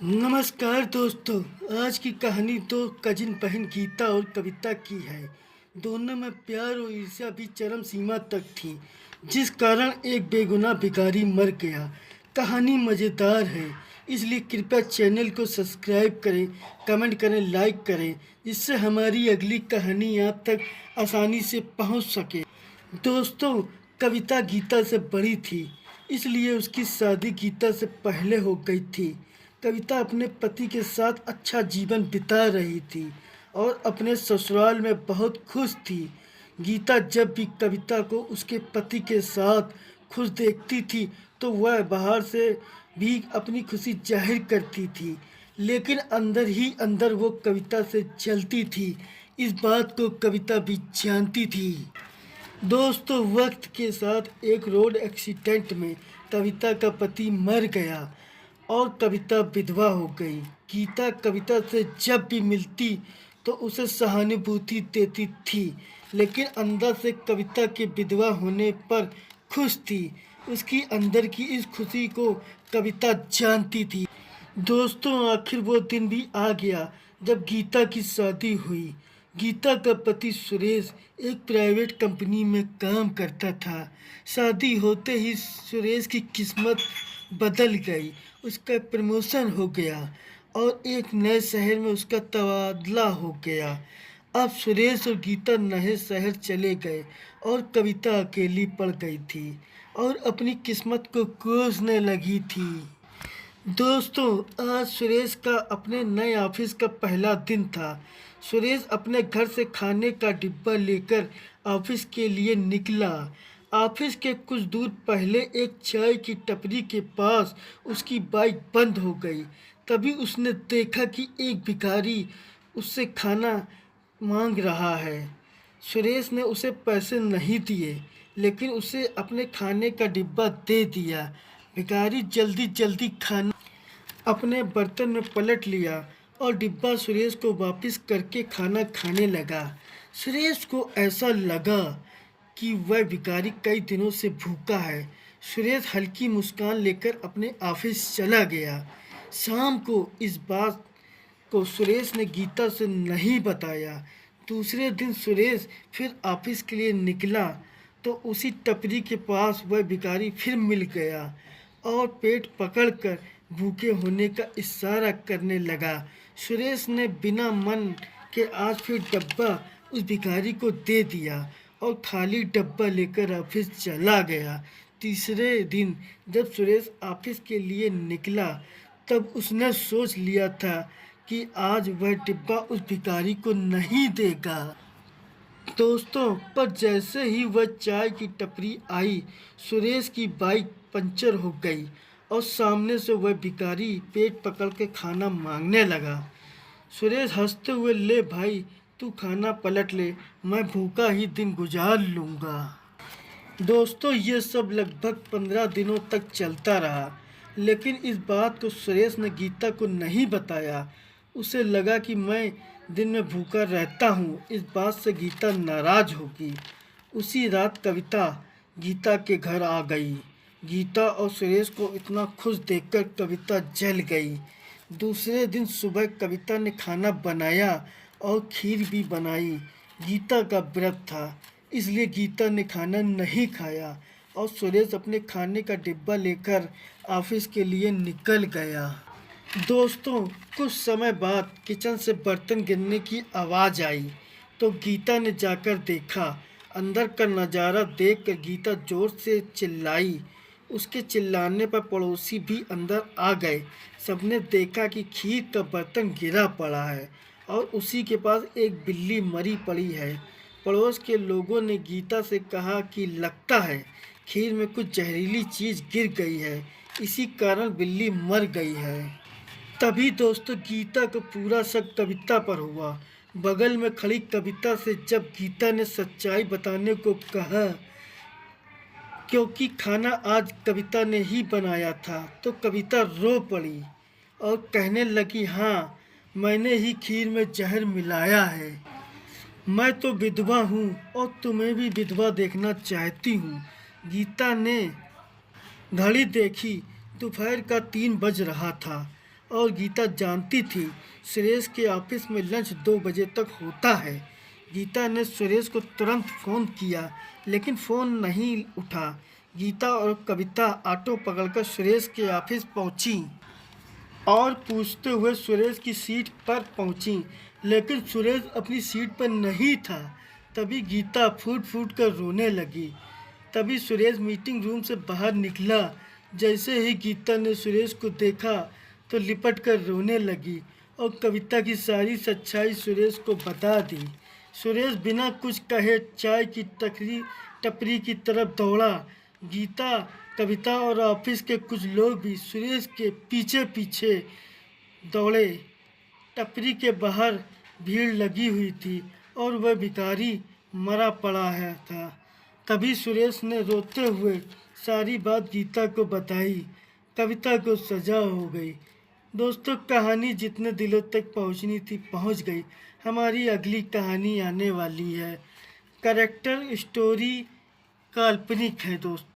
नमस्कार दोस्तों। आज की कहानी दो कजिन बहन गीता और कविता की है। दोनों में प्यार और ईर्ष्या भी चरम सीमा तक थी, जिस कारण एक बेगुनाह भिखारी मर गया। कहानी मज़ेदार है, इसलिए कृपया चैनल को सब्सक्राइब करें, कमेंट करें, लाइक करें, जिससे हमारी अगली कहानी आप तक आसानी से पहुंच सके। दोस्तों, कविता गीता से बड़ी थी, इसलिए उसकी शादी गीता से पहले हो गई थी। कविता अपने पति के साथ अच्छा जीवन बिता रही थी और अपने ससुराल में बहुत खुश थी। गीता जब भी कविता को उसके पति के साथ खुश देखती थी तो वह बाहर से भी अपनी खुशी जाहिर करती थी, लेकिन अंदर ही अंदर वो कविता से जलती थी। इस बात को कविता भी जानती थी। दोस्तों, वक्त के साथ एक रोड एक्सीडेंट में कविता का पति मर गया और कविता विधवा हो गई। गीता कविता से जब भी मिलती तो उसे सहानुभूति देती थी, लेकिन अंदर से कविता के विधवा होने पर खुश थी। उसकी अंदर की इस खुशी को कविता जानती थी। दोस्तों, आखिर वो दिन भी आ गया जब गीता की शादी हुई। गीता का पति सुरेश एक प्राइवेट कंपनी में काम करता था। शादी होते ही सुरेश की किस्मत बदल गई। उसका प्रमोशन हो गया और एक नए शहर में उसका तबादला हो गया। अब सुरेश और गीता नए शहर चले गए और कविता अकेली पड़ गई थी और अपनी किस्मत को कोसने लगी थी। दोस्तों, आज सुरेश का अपने नए ऑफिस का पहला दिन था। सुरेश अपने घर से खाने का डिब्बा लेकर ऑफिस के लिए निकला। ऑफिस के कुछ दूर पहले एक चाय की टपरी के पास उसकी बाइक बंद हो गई। तभी उसने देखा कि एक भिखारी उससे खाना मांग रहा है। सुरेश ने उसे पैसे नहीं दिए, लेकिन उसे अपने खाने का डिब्बा दे दिया। भिखारी जल्दी जल्दी खाना अपने बर्तन में पलट लिया और डिब्बा सुरेश को वापस करके खाना खाने लगा। सुरेश को ऐसा लगा कि वह भिखारी कई दिनों से भूखा है। सुरेश हल्की मुस्कान लेकर अपने ऑफिस चला गया। शाम को इस बात को सुरेश ने गीता से नहीं बताया। दूसरे दिन सुरेश फिर ऑफिस के लिए निकला तो उसी टपरी के पास वह भिखारी फिर मिल गया और पेट पकड़कर भूखे होने का इशारा करने लगा। सुरेश ने बिना मन के आज फिर डब्बा उस भिखारी को दे दिया और खाली डब्बा लेकर ऑफिस चला गया। तीसरे दिन जब सुरेश ऑफिस के लिए निकला तब उसने सोच लिया था कि आज वह डिब्बा उस भिखारी को नहीं देगा। दोस्तों, पर जैसे ही वह चाय की टपरी आई, सुरेश की बाइक पंचर हो गई और सामने से वह भिखारी पेट पकड़ के खाना मांगने लगा। सुरेश हंसते हुए, ले भाई, तू खाना पलट ले, मैं भूखा ही दिन गुजार लूँगा। दोस्तों, ये सब लगभग 15 दिनों तक चलता रहा, लेकिन इस बात को सुरेश ने गीता को नहीं बताया। उसे लगा कि मैं दिन में भूखा रहता हूँ, इस बात से गीता नाराज़ होगी। उसी रात कविता गीता के घर आ गई। गीता और सुरेश को इतना खुश देखकर कविता जल गई। दूसरे दिन सुबह कविता ने खाना बनाया और खीर भी बनाई। गीता का व्रत था, इसलिए गीता ने खाना नहीं खाया और सुरेश अपने खाने का डिब्बा लेकर ऑफिस के लिए निकल गया। दोस्तों, कुछ समय बाद किचन से बर्तन गिरने की आवाज़ आई तो गीता ने जाकर देखा। अंदर का नज़ारा देखकर गीता ज़ोर से चिल्लाई। उसके चिल्लाने पर पड़ोसी भी अंदर आ गए। सबने देखा कि खीर का बर्तन गिरा पड़ा है और उसी के पास एक बिल्ली मरी पड़ी है। पड़ोस के लोगों ने गीता से कहा कि लगता है खीर में कुछ जहरीली चीज़ गिर गई है, इसी कारण बिल्ली मर गई है। तभी दोस्तों, गीता को पूरा शक कविता पर हुआ। बगल में खड़ी कविता से जब गीता ने सच्चाई बताने को कहा, क्योंकि खाना आज कविता ने ही बनाया था, तो कविता रो पड़ी और कहने लगी, हाँ, मैंने ही खीर में जहर मिलाया है। मैं तो विधवा हूँ और तुम्हें भी विधवा देखना चाहती हूँ। गीता ने घड़ी देखी, दोपहर का 3 बज रहा था और गीता जानती थी सुरेश के ऑफिस में लंच 2 बजे तक होता है। गीता ने सुरेश को तुरंत फ़ोन किया लेकिन फ़ोन नहीं उठा। गीता और कविता ऑटो पकड़कर सुरेश के ऑफिस पहुंची और पूछते हुए सुरेश की सीट पर पहुंची, लेकिन सुरेश अपनी सीट पर नहीं था। तभी गीता फूट फूट कर रोने लगी। तभी सुरेश मीटिंग रूम से बाहर निकला। जैसे ही गीता ने सुरेश को देखा तो लिपट कर रोने लगी और कविता की सारी सच्चाई सुरेश को बता दी। सुरेश बिना कुछ कहे चाय की टपरी की तरफ दौड़ा। गीता, कविता और ऑफिस के कुछ लोग भी सुरेश के पीछे पीछे दौड़े। टपरी के बाहर भीड़ लगी हुई थी और वह भिखारी मरा पड़ा है था। तभी सुरेश ने रोते हुए सारी बात गीता को बताई। कविता को सजा हो गई। दोस्तों, कहानी जितने दिलों तक पहुंचनी थी पहुंच गई। हमारी अगली कहानी आने वाली है। कैरेक्टर स्टोरी काल्पनिक है दोस्तों।